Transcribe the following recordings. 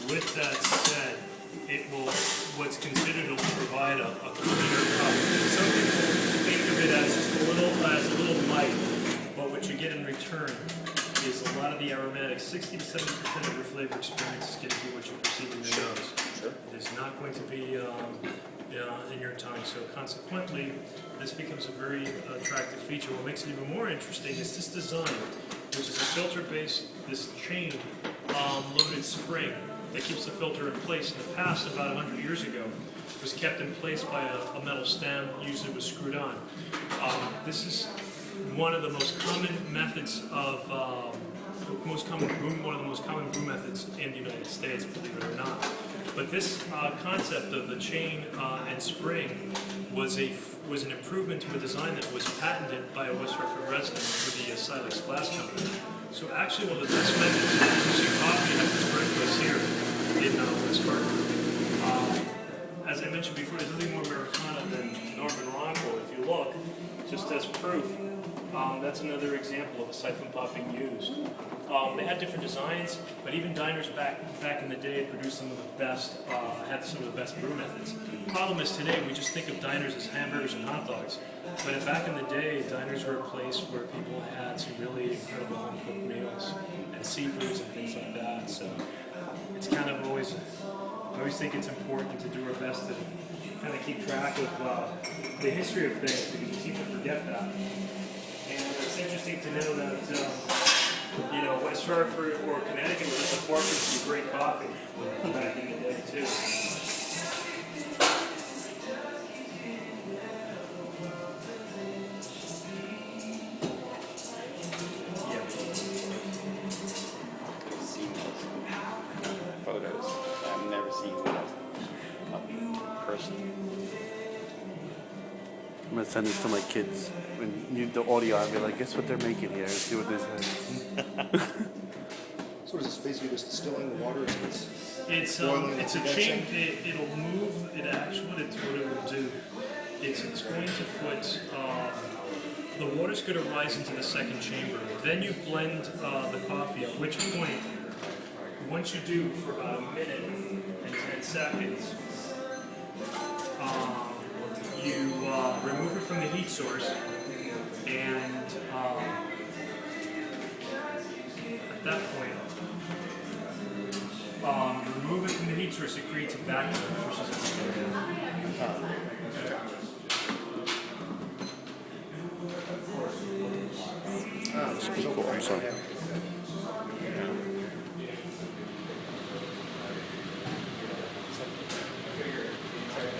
With that said, it will, what's considered, it will provide a cleaner cup. Some people think of it as just a little light, but what you get in return is a lot of the aromatics. 60 to 70% of your flavor experience is going to be what you perceive in your nose. Sure. It is not going to be in your tongue. So consequently, this becomes a very attractive feature. What makes it even more interesting is this design, which is a filter-based, this chain loaded spring that keeps the filter in place. In the past, about 100 years ago, it was kept in place by a metal stem, usually was screwed on. This is one of the most common methods of one of the most common brew methods in the United States, believe it or not. But this concept of the chain and spring was an improvement to a design that was patented by a West Hartford resident for the Silex Glass Company. So actually, one of the best methods of producing coffee has its birthplace here in West Hartford. As I mentioned before, there's nothing more Americana than Norman Rockwell. If you look, just as proof, that's another example of a siphon pot being used. They had different designs, but even diners back in the day produced some of the best, had some of the best brew methods. The problem is today we just think of diners as hamburgers and hot dogs, but back in the day, diners were a place where people had some really incredible home-cooked meals and seafoods and things like that. So it's kind of always, I always think it's important to do our best to kind of keep track of the history of things, because we seem to forget that. And it's interesting to know that West Hartford or Connecticut was at the forefront of some great coffee back in the day too. Photos. I've never seen that up person. I'm gonna send this to my kids. When you do the audio, I'll be like, guess what they're making here? See what this is. So is this basically just distilling water? It's a chain. It'll move. What it will do. It's going to put the water's going to rise into the second chamber. Then you blend the coffee. At which point, once you do for about a minute and 10 seconds, you remove it from the heat source, and at that point, remove it from the heat source, it creates a vacuum, which is This is cool. I'm sorry.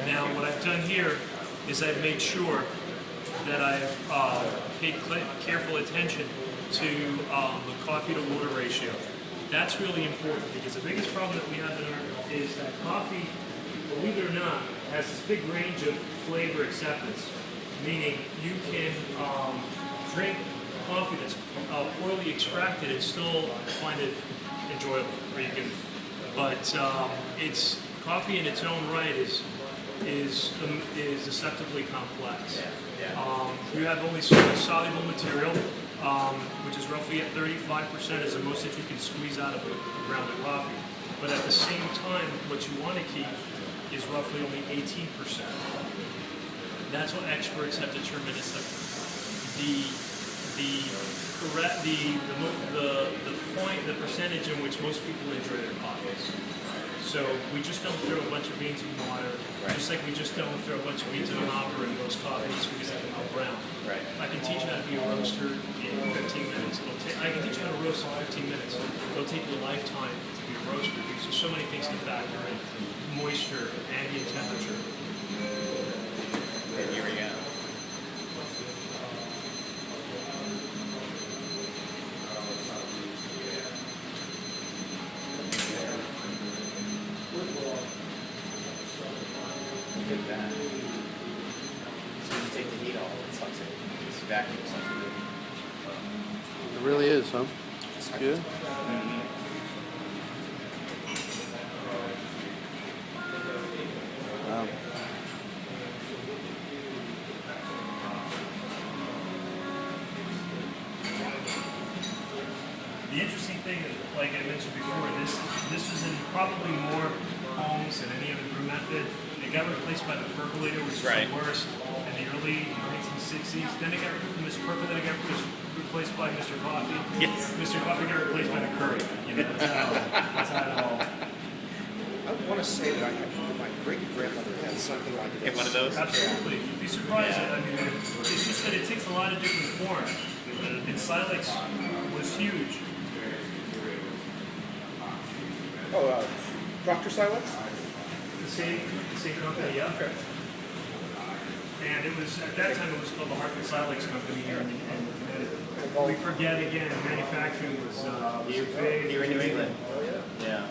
Now, what I've done here is I've made sure that I've paid careful attention to the coffee to water ratio. That's really important, because the biggest problem that we have in our is that coffee, believe it or not, has this big range of flavor acceptance. Meaning you can drink coffee that's poorly extracted and still find it enjoyable, or you can. But it's coffee in its own right is deceptively complex. You have only soluble material, which is roughly at 35%, is the most that you can squeeze out of a ground of coffee. But at the same time, what you want to keep is roughly only 18%. That's what experts have determined is the percentage in which most people enjoy their coffees. So we just don't throw a bunch of beans in water, just like we just don't throw a bunch of beans in a hopper and roast coffee and squeeze it out brown. Right. I can teach you how to be a roaster in 15 minutes. I can teach you how to roast in 15 minutes. It'll take you a lifetime to be a roaster, because there's so many things to factor in: moisture, ambient temperature. And here we go. Look at that. So you take the heat off, it sucks it. This vacuum sucks it. It really is, huh? It's good. Wow. The interesting thing, like I mentioned before, this is in probably probably more homes than any other brew method. It got replaced by the percolator, which is Right. the worst, in the early 1960s. Then it got Mr. Percolator got replaced by Mr. Coffee. Yes. Mr. Coffee got replaced by the Curry. You know, that's how it all. I want to say that my great grandmother had something like this. Get one of those. Absolutely. You'd be surprised. Yeah. I mean, it's just that it takes a lot of different forms. And Silex was huge. Oh, Dr. Silex? The same company, yeah. Okay. And it was, at that time, it was called the Hartford Silex Company here. And we forget again, manufacturing was big. Here in New England. Oh, yeah. Yeah.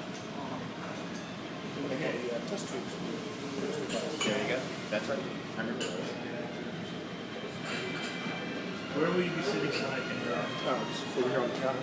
Okay, test tubes. There you go. That's right. I remember those. Where will you be sitting tonight? Just over here on the counter.